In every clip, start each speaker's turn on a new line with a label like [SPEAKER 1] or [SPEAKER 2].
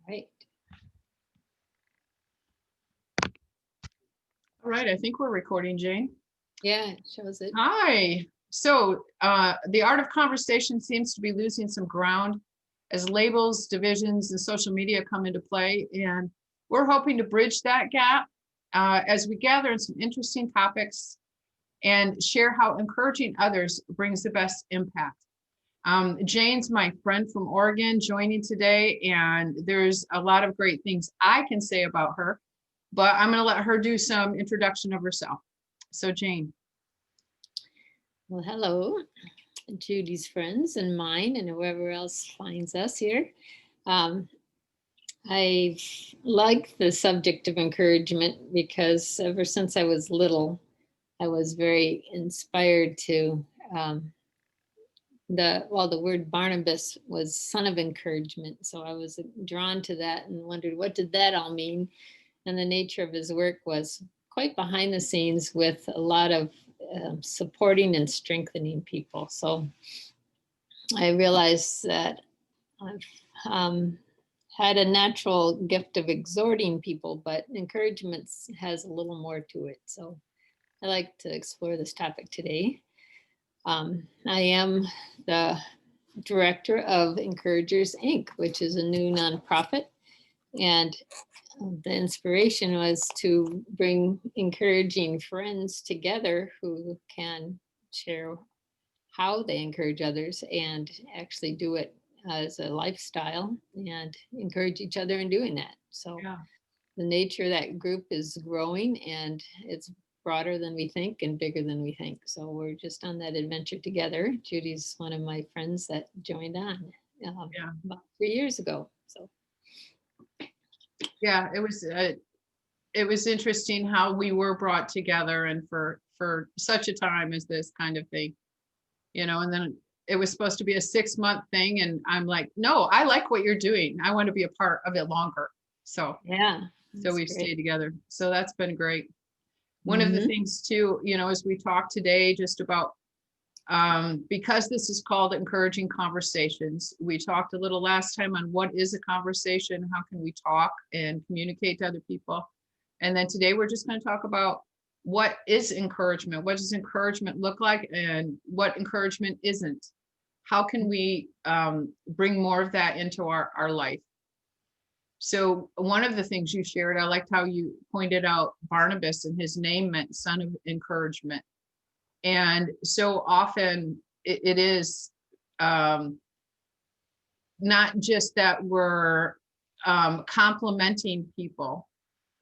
[SPEAKER 1] Right.
[SPEAKER 2] All right, I think we're recording, Jane.
[SPEAKER 1] Yeah, it shows it.
[SPEAKER 2] Hi. So the art of conversation seems to be losing some ground as labels, divisions, and social media come into play. And we're hoping to bridge that gap as we gather in some interesting topics and share how encouraging others brings the best impact. Jane's my friend from Oregon joining today, and there's a lot of great things I can say about her, but I'm going to let her do some introduction of herself. So Jane.
[SPEAKER 1] Well, hello, Judy's friends and mine and whoever else finds us here. I like the subject of encouragement because ever since I was little, I was very inspired to the word Barnabas was son of encouragement. So I was drawn to that and wondered what did that all mean? And the nature of his work was quite behind the scenes with a lot of supporting and strengthening people. So I realized that I've had a natural gift of exhorting people, but encouragement has a little more to it. So I like to explore this topic today. I am the director of Encouragers Inc., which is a new nonprofit. And the inspiration was to bring encouraging friends together who can share how they encourage others and actually do it as a lifestyle and encourage each other in doing that. So
[SPEAKER 2] Yeah.
[SPEAKER 1] the nature of that group is growing and it's broader than we think and bigger than we think. So we're just on that adventure together. Judy's one of my friends that joined on about 3 years ago. So
[SPEAKER 2] Yeah, it was interesting how we were brought together and for such a time as this kind of thing, and then it was supposed to be a 6-month thing. And I'm like, no, I like what you're doing. I want to be a part of it longer. So
[SPEAKER 1] yeah.
[SPEAKER 2] we've stayed together. So that's been great. One of the
[SPEAKER 1] Mhm.
[SPEAKER 2] things too, as we talk today, just about because this is called Encouraging Conversations. We talked a little last time on what is a conversation, how can we talk and communicate to other people. And then today we're just going to talk about what is encouragement, what does encouragement look like, and what encouragement isn't. How can we bring more of that into our life? So one of the things you shared, I liked how you pointed out Barnabas, and his name meant son of encouragement. And so often it is not just that we're complimenting people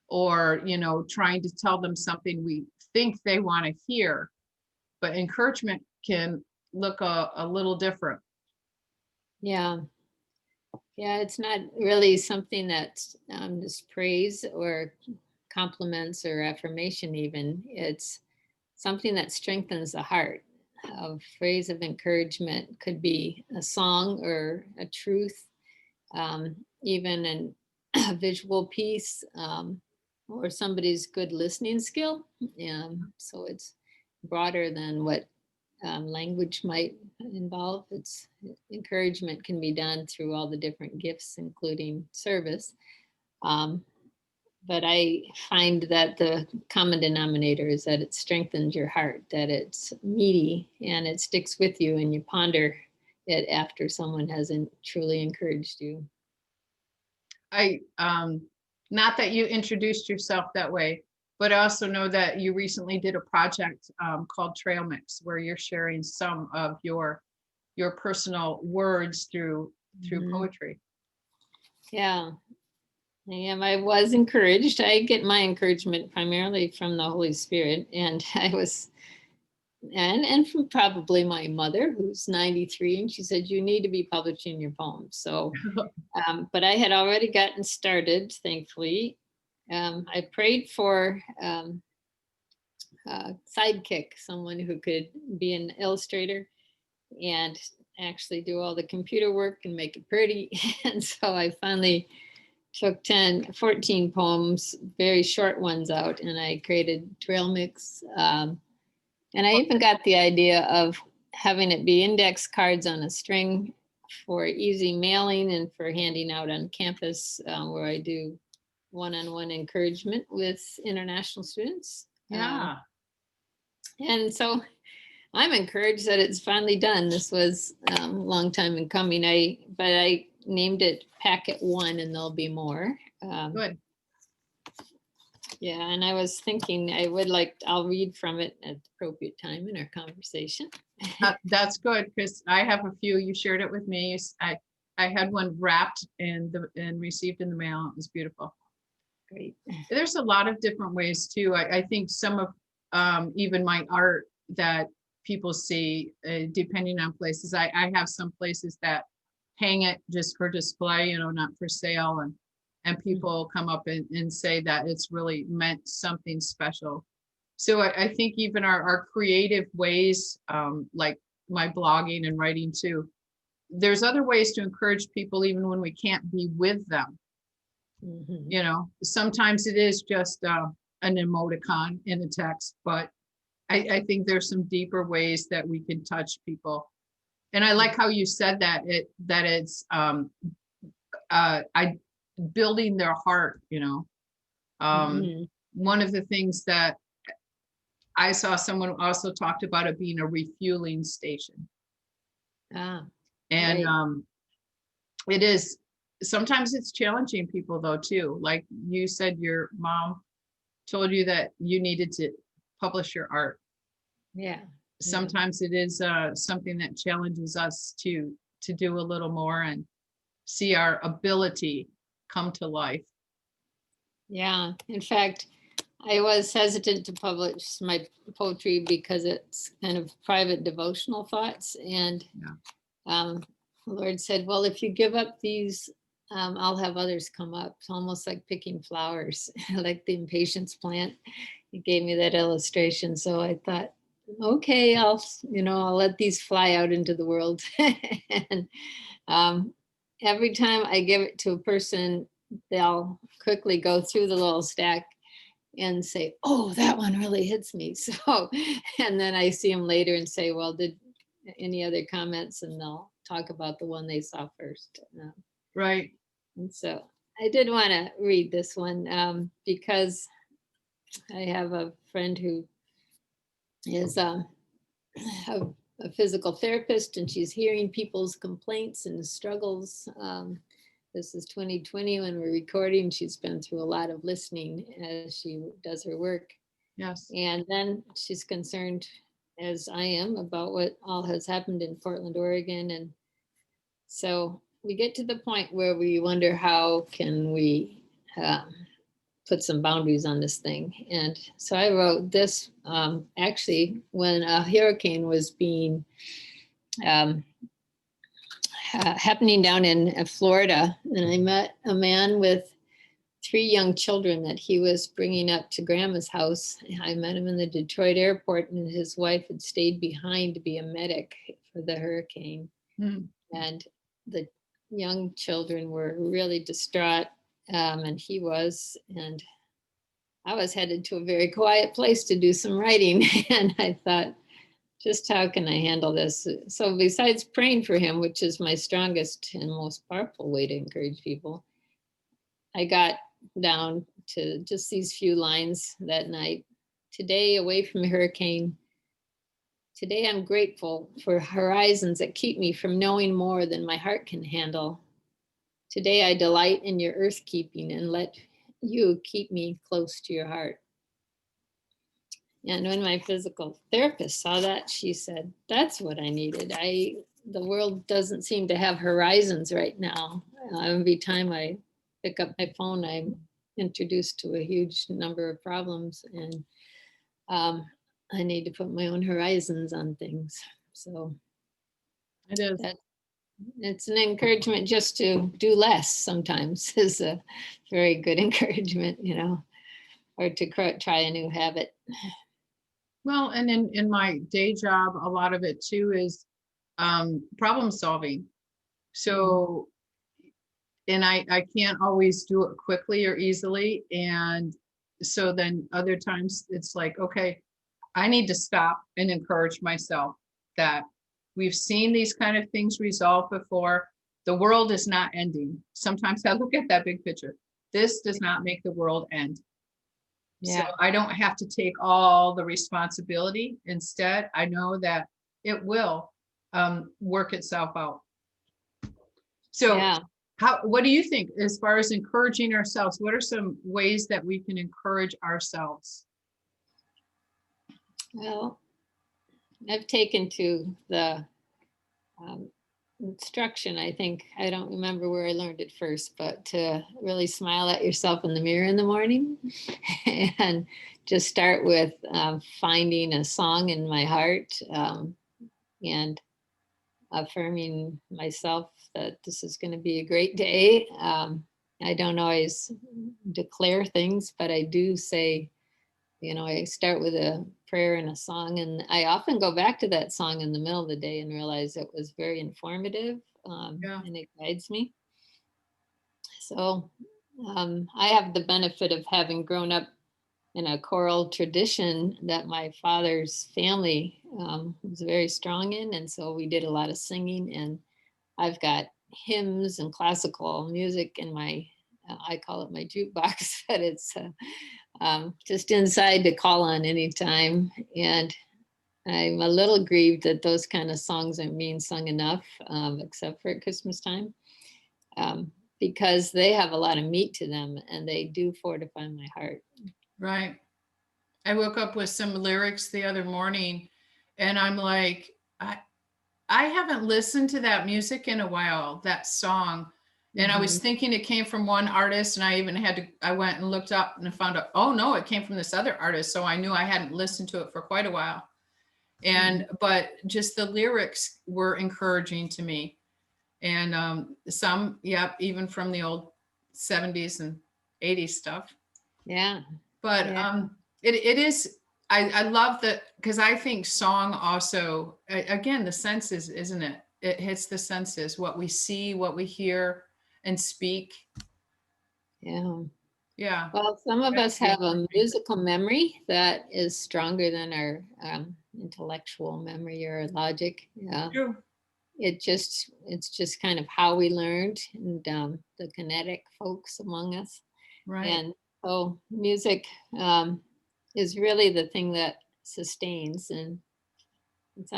[SPEAKER 2] or, trying to tell them something we think they want to hear, but encouragement can look a little different.
[SPEAKER 1] Yeah. Yeah, it's not really something that's just praise or compliments or affirmation, even. It's something that strengthens the heart. A phrase of encouragement could be a song or a truth, even a visual piece, or somebody's good listening skill. So it's broader than what language might involve. It's encouragement can be done through all the different gifts, including service. Um, but I find that the common denominator is that it strengthens your heart, that it's meaty and it sticks with you and you ponder it after someone hasn't truly encouraged you.
[SPEAKER 2] I not that you introduced yourself that way, but I also know that you recently did a project called Trail Mix, where you're sharing some of your personal words through poetry.
[SPEAKER 1] Yeah, I am. I was encouraged. I get my encouragement primarily from the Holy Spirit, and and from probably my mother, who's 93, and she said you need to be publishing your poems. So, but I had already gotten started, thankfully. I prayed for a sidekick, someone who could be an illustrator and actually do all the computer work and make it pretty. And so I finally took 14 poems, very short ones out, and I created Trail Mix. And I even got the idea of having it be index cards on a string for easy mailing and for handing out on campus, where I do one-on-one encouragement with international students.
[SPEAKER 2] Yeah.
[SPEAKER 1] And so I'm encouraged that it's finally done. This was a long time in coming. But I named it Packet One, and there'll be more.
[SPEAKER 2] Good.
[SPEAKER 1] Yeah, and I was thinking I'll read from it at the appropriate time in our conversation.
[SPEAKER 2] That's good, because I have a few. You shared it with me. I had one wrapped and received in the mail. It was beautiful.
[SPEAKER 1] Great.
[SPEAKER 2] There's a lot of different ways too. I think some of even my art that people see, depending on places. I have some places that hang it just for display, not for sale, and people come up and say that it's really meant something special. So I think even our creative ways, like my blogging and writing too, there's other ways to encourage people even when we can't be with them. Sometimes it is just an emoticon in a text, but I think there's some deeper ways that we can touch people. And I like how you said that it's building their heart. One of the things that I saw someone also talked about it being a refueling station. And
[SPEAKER 1] right.
[SPEAKER 2] It is, sometimes it's challenging people though too. Like you said, your mom told you that you needed to publish your art.
[SPEAKER 1] Yeah.
[SPEAKER 2] Sometimes it is something that challenges us to do a little more and see our ability come to life.
[SPEAKER 1] Yeah. In fact, I was hesitant to publish my poetry because it's kind of private devotional thoughts. And the Lord said, well, if you give up these, I'll have others come up. It's almost like picking flowers, like the impatience plant. He gave me that illustration. So I thought, okay, I'll let these fly out into the world. And every time I give it to a person, they'll quickly go through the little stack and say, oh, that one really hits me. So, and then I see them later and say, well, did any other comments? And they'll talk about the one they saw first.
[SPEAKER 2] Right.
[SPEAKER 1] And so I did want to read this one because I have a friend who is a physical therapist, and she's hearing people's complaints and struggles. This is 2020 when we're recording. She's been through a lot of listening as she does her work.
[SPEAKER 2] Yes.
[SPEAKER 1] And then she's concerned, as I am, about what all has happened in Portland, Oregon. And so we get to the point where we wonder, how can we put some boundaries on this thing? And so I wrote this actually when a hurricane was being happening down in Florida. And I met a man with 3 young children that he was bringing up to grandma's house. I met him in the Detroit airport, and his wife had stayed behind to be a medic for the hurricane. And the young children were really distraught, and he was, and I was headed to a very quiet place to do some writing. And I thought, just how can I handle this? So besides praying for him, which is my strongest and most powerful way to encourage people, I got down to just these few lines that night. Today, away from a hurricane, today I'm grateful for horizons that keep me from knowing more than my heart can handle. Today I delight in your earth keeping and let you keep me close to your heart. And when my physical therapist saw that, she said, that's what I needed. The world doesn't seem to have horizons right now. Every time I pick up my phone, I'm introduced to a huge number of problems, and I need to put my own horizons on things. So
[SPEAKER 2] it is.
[SPEAKER 1] It's an encouragement just to do less sometimes is a very good encouragement, or to try a new habit.
[SPEAKER 2] Well, and in my day job, a lot of it too is problem solving. So, and I can't always do it quickly or easily. And so then other times it's like, okay, I need to stop and encourage myself that we've seen these kind of things resolved before. The world is not ending. Sometimes I look at that big picture. This does not make the world end. So
[SPEAKER 1] Yeah.
[SPEAKER 2] I don't have to take all the responsibility. Instead, I know that it will work itself out. So
[SPEAKER 1] Yeah.
[SPEAKER 2] what do you think as far as encouraging ourselves? What are some ways that we can encourage ourselves?
[SPEAKER 1] Well, I've taken to the um, instruction. I think I don't remember where I learned it first, but to really smile at yourself in the mirror in the morning and just start with finding a song in my heart and affirming myself that this is going to be a great day. I don't always declare things, but I do say, I start with a prayer and a song, and I often go back to that song in the middle of the day and realize it was very informative,
[SPEAKER 2] Yeah.
[SPEAKER 1] and it guides me. So I have the benefit of having grown up in a choral tradition that my father's family was very strong in. And so we did a lot of singing, and I've got hymns and classical music in my, I call it my jukebox, but it's just inside to call on anytime. And I'm a little grieved that those kind of songs aren't being sung enough, except for at Christmas time, um, because they have a lot of meat to them and they do fortify my heart.
[SPEAKER 2] Right. I woke up with some lyrics the other morning and I'm like, I haven't listened to that music in a while, that song. And I was
[SPEAKER 1] Mhm.
[SPEAKER 2] thinking it came from one artist, and I even I went and looked up and found out, oh no, it came from this other artist. So I knew I hadn't listened to it for quite a while.
[SPEAKER 1] Mhm.
[SPEAKER 2] But just the lyrics were encouraging to me. And some, yep, even from the old 70s and 80s stuff.
[SPEAKER 1] Yeah.
[SPEAKER 2] But
[SPEAKER 1] Yeah.
[SPEAKER 2] it is, I love that because I think song also, again, the senses, isn't it? It hits the senses, what we see, what we hear and speak.
[SPEAKER 1] Yeah.
[SPEAKER 2] Yeah,
[SPEAKER 1] Well, some of
[SPEAKER 2] that
[SPEAKER 1] us
[SPEAKER 2] can be
[SPEAKER 1] have a
[SPEAKER 2] encouraging.
[SPEAKER 1] musical memory that is stronger than our intellectual memory or logic. Yeah.
[SPEAKER 2] True.
[SPEAKER 1] It's just kind of how we learned, and the kinetic folks among us.
[SPEAKER 2] Right.
[SPEAKER 1] And so music is really the thing that sustains. And it's,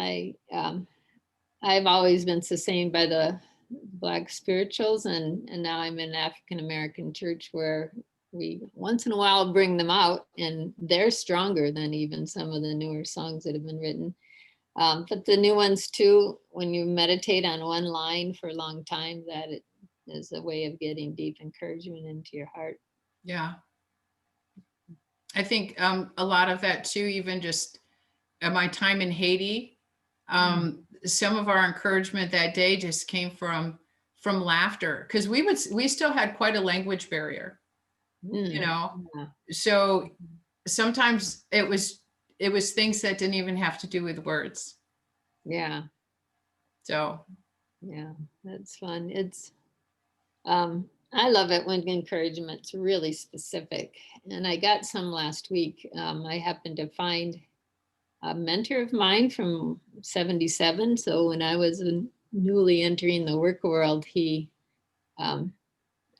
[SPEAKER 1] I've always been sustained by the Black spirituals, and now I'm in an African American church where we once in a while bring them out, and they're stronger than even some of the newer songs that have been written. But the new ones too, when you meditate on one line for a long time, that it is a way of getting deep encouragement into your heart.
[SPEAKER 2] Yeah. I think a lot of that too, even just my time in Haiti,
[SPEAKER 1] Mm.
[SPEAKER 2] some of our encouragement that day just came from laughter because we still had quite a language barrier, you
[SPEAKER 1] Mm.
[SPEAKER 2] know.
[SPEAKER 1] Yeah.
[SPEAKER 2] So sometimes it was things that didn't even have to do with words.
[SPEAKER 1] Yeah.
[SPEAKER 2] So
[SPEAKER 1] Yeah. That's fun. I love it when encouragement's really specific. And I got some last week. I happened to find a mentor of mine from 77. So when I was newly entering the work world, he um,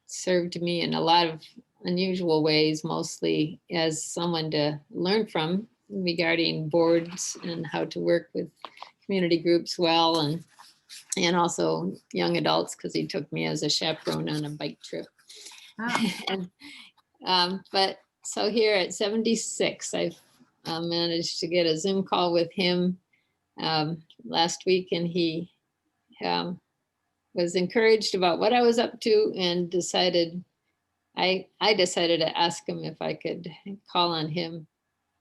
[SPEAKER 1] served me in a lot of unusual ways, mostly as someone to learn from regarding boards and how to work with community groups well, and also young adults, because he took me as a chaperone on a bike trip.
[SPEAKER 2] ah,
[SPEAKER 1] And but so here at 76, I've managed to get a Zoom call with him last week, and he um, was encouraged about what I was up to, and decided I decided to ask him if I could call on him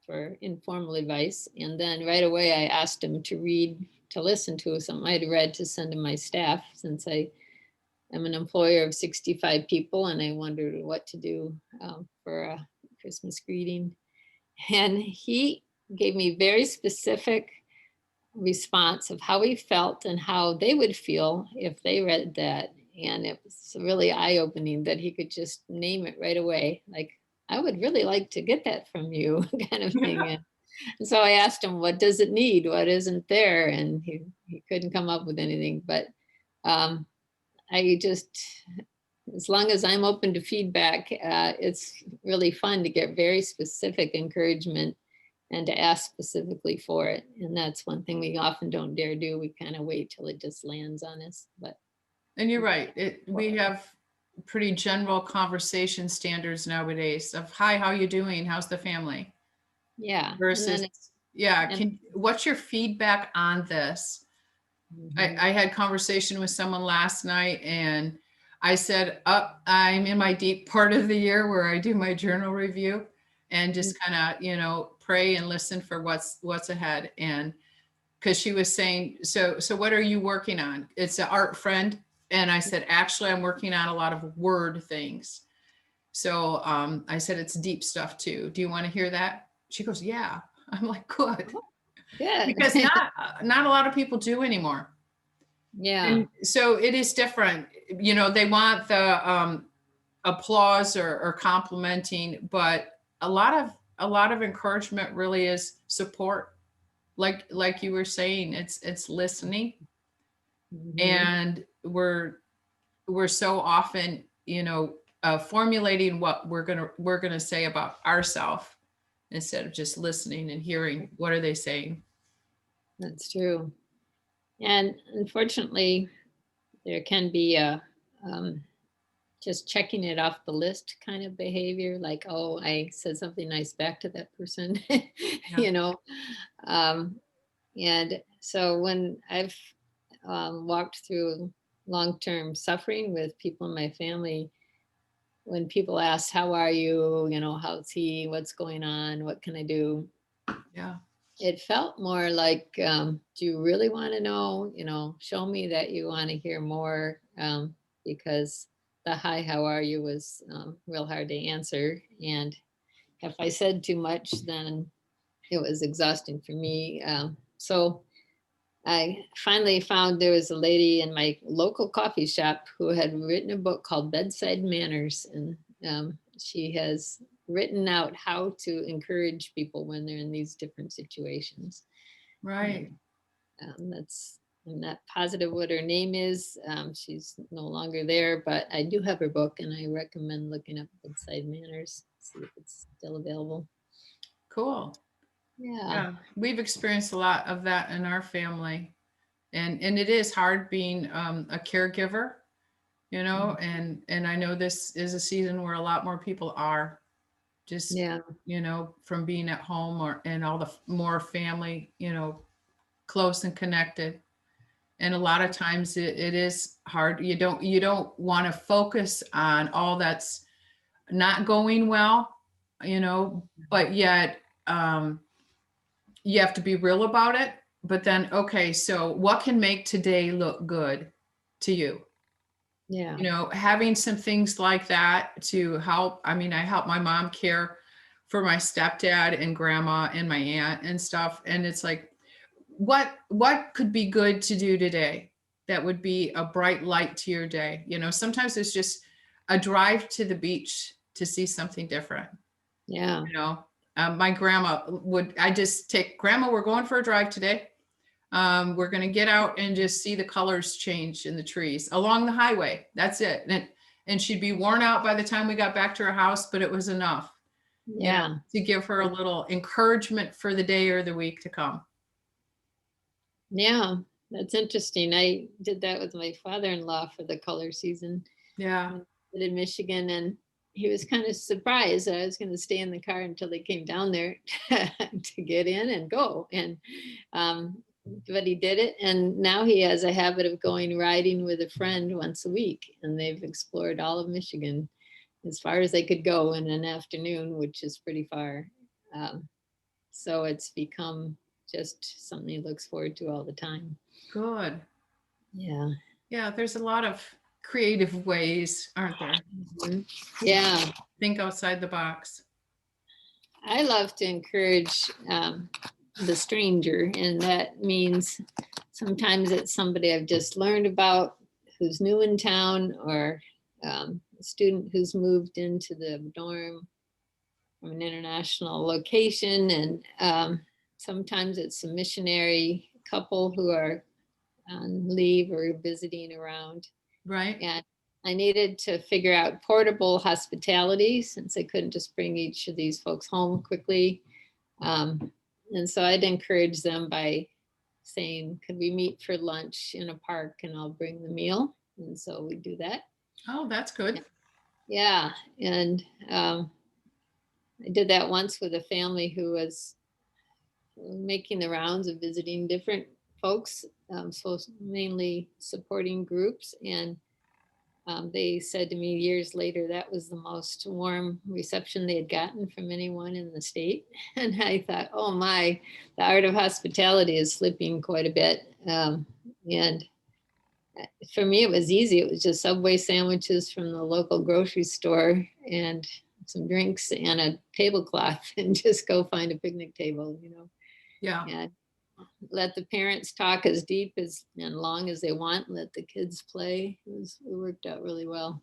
[SPEAKER 1] for informal advice, and then right away I asked him to listen to something I'd read to send to my staff, since I'm an employer of 65 people, and I wondered what to do for a Christmas greeting. And he gave me very specific response of how he felt and how they would feel if they read that. And it was really eye opening that he could just name it right away. Like, I would really like to get that from you, kind of thing. And so I asked him, what does it need? What isn't there? And he couldn't come up with anything. But um, I just, as long as I'm open to feedback, it's really fun to get very specific encouragement and to ask specifically for it. And that's one thing we often don't dare do. We kind of wait till it just lands on us. But
[SPEAKER 2] And you're right. We have pretty general conversation standards nowadays of, hi, how you doing? How's the family?
[SPEAKER 1] yeah, and
[SPEAKER 2] Versus,
[SPEAKER 1] then
[SPEAKER 2] yeah,
[SPEAKER 1] and
[SPEAKER 2] what's your feedback on this?
[SPEAKER 1] mhm,
[SPEAKER 2] I had conversation with someone last night and I said, I'm in my deep part of the year where I do my journal review and
[SPEAKER 1] mm,
[SPEAKER 2] just kind of, pray and listen for what's ahead. And because she was saying, so what are you working on? It's an art friend. And I said, actually, I'm working on a lot of word things. So I said, it's deep stuff too. Do you want to hear that? She goes, yeah. I'm like, good.
[SPEAKER 1] good.
[SPEAKER 2] Because not a lot of people do anymore.
[SPEAKER 1] Yeah,
[SPEAKER 2] And so it is different. They want the applause or complimenting, but a lot of encouragement really is support. Like you were saying, it's listening,
[SPEAKER 1] mhm,
[SPEAKER 2] and we're so often, formulating what we're gonna say about ourselves instead of just listening and hearing what are they saying.
[SPEAKER 1] that's true. And unfortunately, there can be a um, just checking it off the list kind of behavior, like, oh, I said something nice back to that person,
[SPEAKER 2] Yeah.
[SPEAKER 1] you know. Um, and so when I've walked through long-term suffering with people in my family, when people ask, how are you? How's he? What's going on? What can I do?
[SPEAKER 2] Yeah.
[SPEAKER 1] It felt more like, do you really want to know? Show me that you want to hear more, because the hi, how are you was real hard to answer. And if I said too much, then it was exhausting for me. So I finally found there was a lady in my local coffee shop who had written a book called Bedside Manners. And she has written out how to encourage people when they're in these different situations.
[SPEAKER 2] Right.
[SPEAKER 1] And I'm not positive what her name is. She's no longer there, but I do have her book and I recommend looking up Bedside Manners, see if it's still available.
[SPEAKER 2] Cool.
[SPEAKER 1] Yeah.
[SPEAKER 2] Yeah, we've experienced a lot of that in our family, and it is hard being a caregiver,
[SPEAKER 1] Mhm.
[SPEAKER 2] and I know this is a season where a lot more people are just,
[SPEAKER 1] Yeah.
[SPEAKER 2] from being at home and all the more family, close and connected. And a lot of times it is hard. You don't want to focus on all that's not going well, but yet you have to be real about it. But then, okay, so what can make today look good to you?
[SPEAKER 1] Yeah.
[SPEAKER 2] Having some things like that to help. I mean, I help my mom care for my stepdad and grandma and my aunt and stuff. And it's like, what could be good to do today that would be a bright light to your day? Sometimes it's just a drive to the beach to see something different.
[SPEAKER 1] Yeah.
[SPEAKER 2] you know my grandma would, I just take, grandma, we're going for a drive today. We're going to get out and just see the colors change in the trees along the highway. That's it. And she'd be worn out by the time we got back to her house, but it was enough,
[SPEAKER 1] Yeah.
[SPEAKER 2] to give her a little encouragement for the day or the week to come.
[SPEAKER 1] Yeah. That's interesting. I did that with my father-in-law for the color season
[SPEAKER 2] Yeah.
[SPEAKER 1] when I lived in Michigan, and he was kind of surprised that I was going to stay in the car until they came down there to get in and go. And um, but he did it, and now he has a habit of going riding with a friend once a week, and they've explored all of Michigan as far as they could go in an afternoon, which is pretty far. Um, so it's become just something he looks forward to all the time.
[SPEAKER 2] Good.
[SPEAKER 1] Yeah.
[SPEAKER 2] Yeah, there's a lot of creative ways, aren't there?
[SPEAKER 1] Mhm. Yeah.
[SPEAKER 2] Think outside the box.
[SPEAKER 1] I love to encourage the stranger, and that means sometimes it's somebody I've just learned about who's new in town, or a student who's moved into the dorm from an international location. And sometimes it's a missionary couple who are on leave or visiting around.
[SPEAKER 2] Right.
[SPEAKER 1] And I needed to figure out portable hospitality since I couldn't just bring each of these folks home quickly. Um, and so I'd encourage them by saying, could we meet for lunch in a park and I'll bring the meal? And so we do that.
[SPEAKER 2] Oh, that's good.
[SPEAKER 1] Yeah. And I did that once with a family who was making the rounds of visiting different folks, so mainly supporting groups. And they said to me years later that was the most warm reception they had gotten from anyone in the state. And I thought, oh my, the art of hospitality is slipping quite a bit. And for me, it was easy. It was just Subway sandwiches from the local grocery store and some drinks and a tablecloth and just go find a picnic table,
[SPEAKER 2] Yeah.
[SPEAKER 1] and let the parents talk as deep as and long as they want, let the kids play. It worked out really well.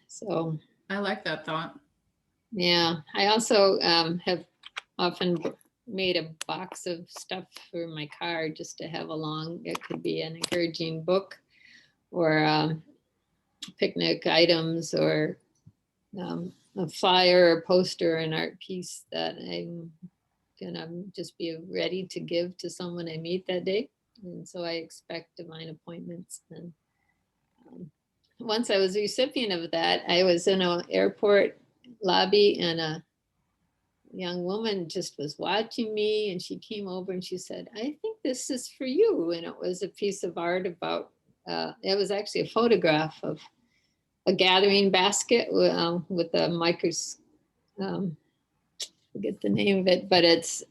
[SPEAKER 1] So
[SPEAKER 2] I like that thought.
[SPEAKER 1] yeah, I also have often made a box of stuff for my car just to have along. It could be an encouraging book or picnic items or a flyer or poster, an art piece that I'm gonna just be ready to give to someone I meet that day. And so I expect divine appointments. And um, once I was a recipient of that, I was in an airport lobby and a young woman just was watching me and she came over and she said, I think this is for you. And it was a piece of art about, it was actually a photograph of a gathering basket with a micros, forget the name of it, but it's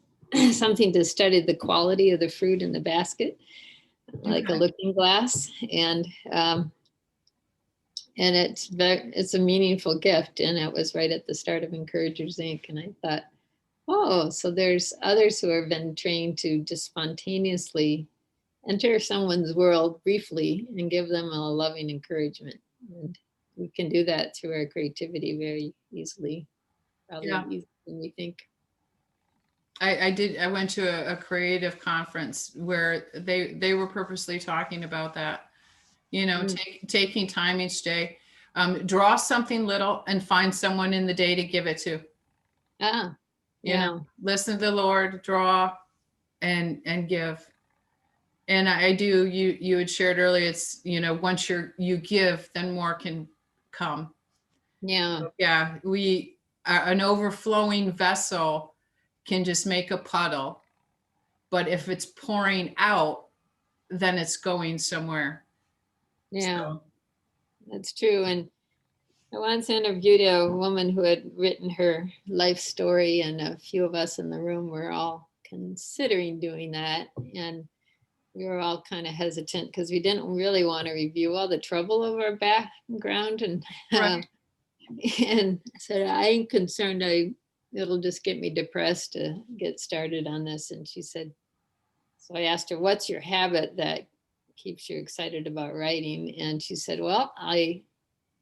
[SPEAKER 1] something to study the quality of the fruit in the basket, like a
[SPEAKER 2] Okay.
[SPEAKER 1] looking glass. And it's a meaningful gift. And it was right at the start of Encouragers Inc. And I thought, oh, so there's others who have been trained to just spontaneously enter someone's world briefly and give them a loving encouragement. And we can do that through our creativity very easily, probably
[SPEAKER 2] Yeah.
[SPEAKER 1] easier than we think.
[SPEAKER 2] I went to a creative conference where they were purposely talking about that,
[SPEAKER 1] Mm.
[SPEAKER 2] taking time each day, draw something little and find someone in the day to give it to,
[SPEAKER 1] Ah,
[SPEAKER 2] you know,
[SPEAKER 1] yeah.
[SPEAKER 2] listen to the Lord, draw and give. And I do, you had shared earlier, it's, once you give, then more can come.
[SPEAKER 1] Yeah.
[SPEAKER 2] Yeah, an overflowing vessel can just make a puddle, but if it's pouring out, then it's going somewhere.
[SPEAKER 1] Yeah.
[SPEAKER 2] So,
[SPEAKER 1] That's true. And I once interviewed a woman who had written her life story, and a few of us in the room were all considering doing that. And we were all kind of hesitant because we didn't really want to review all the trouble of our background. And
[SPEAKER 2] right.
[SPEAKER 1] and I said, I'm concerned it'll just get me depressed to get started on this. And she said, so I asked her, what's your habit that keeps you excited about writing? And she said, well, I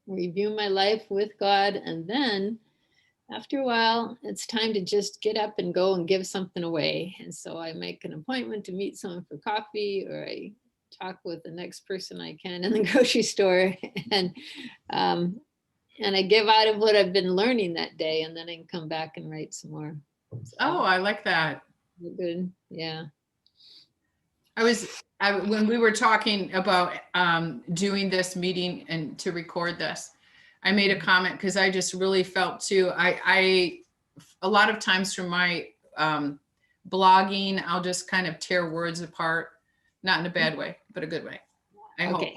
[SPEAKER 1] review my life with God. And then after a while, it's time to just get up and go and give something away. And so I make an appointment to meet someone for coffee, or I talk with the next person I can in the grocery store. And um, and I give out of what I've been learning that day, and then I can come back and write some more. So
[SPEAKER 2] Oh, I like that.
[SPEAKER 1] good. Yeah.
[SPEAKER 2] When we were talking about doing this meeting and to record this, I made a comment because I just really felt too. I a lot of times from my blogging, I'll just kind of tear words apart, not in a bad way, but a good way. I hope.
[SPEAKER 1] Okay.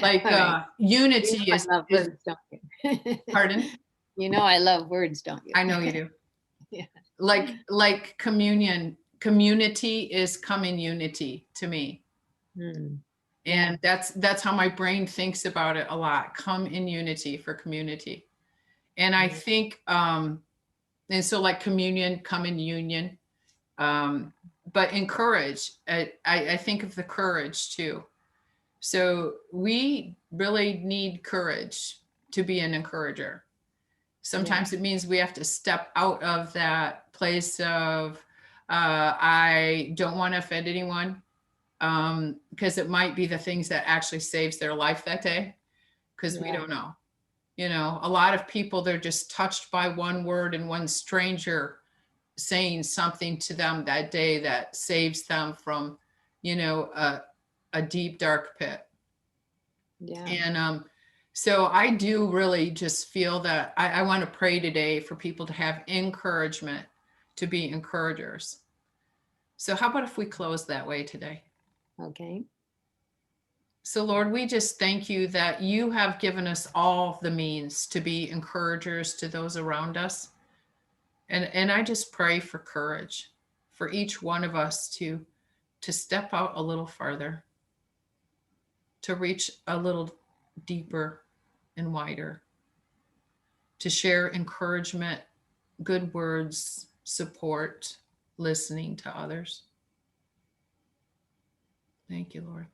[SPEAKER 2] Like
[SPEAKER 1] All right. You
[SPEAKER 2] unity
[SPEAKER 1] know I love
[SPEAKER 2] is
[SPEAKER 1] words, don't you?
[SPEAKER 2] pardon.
[SPEAKER 1] You know I love words, don't you?
[SPEAKER 2] I know you do.
[SPEAKER 1] Yeah.
[SPEAKER 2] Like communion, community is come in unity to me.
[SPEAKER 1] Hmm.
[SPEAKER 2] And that's how my brain thinks about it a lot. Come in unity for community. And I
[SPEAKER 1] Yeah.
[SPEAKER 2] think and so like communion, come in union. But encourage. I think of the courage too. So we really need courage to be an encourager. Sometimes it means we have to step out of that place of I don't want to offend anyone. Because it might be the things that actually saves their life that day, because we
[SPEAKER 1] Yeah.
[SPEAKER 2] don't know. You know, a lot of people, they're just touched by one word and one stranger saying something to them that day that saves them from, you know, a deep, dark pit.
[SPEAKER 1] Yeah.
[SPEAKER 2] And so I do really just feel that I want to pray today for people to have encouragement, to be encouragers. So how about if we close that way today?
[SPEAKER 1] Okay.
[SPEAKER 2] So Lord, we just thank you that you have given us all the means to be encouragers to those around us. And I just pray for courage for each one of us to step out a little farther, to reach a little deeper and wider, to share encouragement, good words, support, listening to others. Thank you, Lord.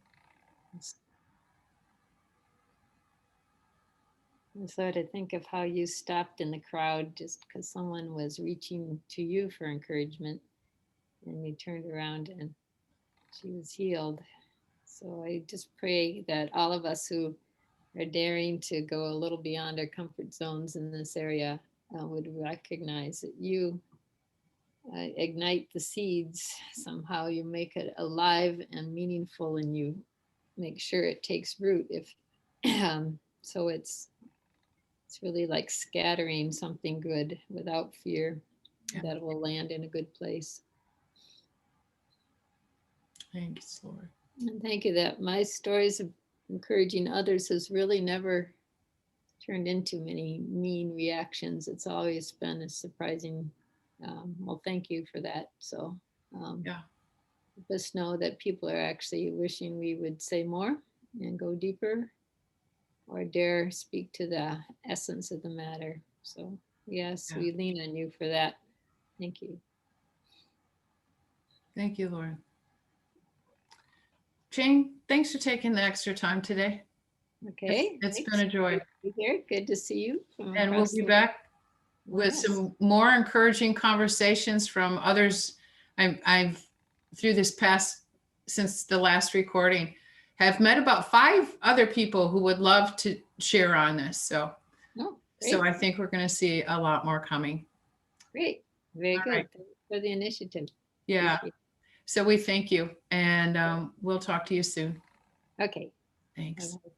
[SPEAKER 1] And so to think of how you stopped in the crowd just because someone was reaching to you for encouragement, and you turned around and she was healed. So I just pray that all of us who are daring to go a little beyond our comfort zones in this area would recognize that you ignite the seeds. Somehow you make it alive and meaningful, and you make sure it takes root. If so, it's really like scattering something good without fear that will land in a good place.
[SPEAKER 2] Thanks, Lord.
[SPEAKER 1] And thank you that my stories of encouraging others has really never turned into many mean reactions. It's always been a surprising, well, thank you for that. So
[SPEAKER 2] Yeah.
[SPEAKER 1] just know that people are actually wishing we would say more and go deeper or dare speak to the essence of the matter. So yes,
[SPEAKER 2] Yeah.
[SPEAKER 1] we lean on you for that. Thank you.
[SPEAKER 2] Thank you, Lord. Jane, thanks for taking the extra time today.
[SPEAKER 1] Okay.
[SPEAKER 2] It's
[SPEAKER 1] thanks.
[SPEAKER 2] been a joy.
[SPEAKER 1] Good to be here. Good to see you.
[SPEAKER 2] And we'll be back with
[SPEAKER 1] Yes.
[SPEAKER 2] some more encouraging conversations from others. I've through this past, since the last recording, have met about 5 other people who would love to share on this. So,
[SPEAKER 1] Oh,
[SPEAKER 2] so
[SPEAKER 1] great.
[SPEAKER 2] I think we're going to see a lot more coming.
[SPEAKER 1] Great. Very
[SPEAKER 2] All
[SPEAKER 1] good.
[SPEAKER 2] right.
[SPEAKER 1] Thanks for the initiative.
[SPEAKER 2] Yeah.
[SPEAKER 1] Appreciate
[SPEAKER 2] So we thank you, and we'll talk to you soon.
[SPEAKER 1] it. Okay.
[SPEAKER 2] Thanks.
[SPEAKER 1] Bye-bye.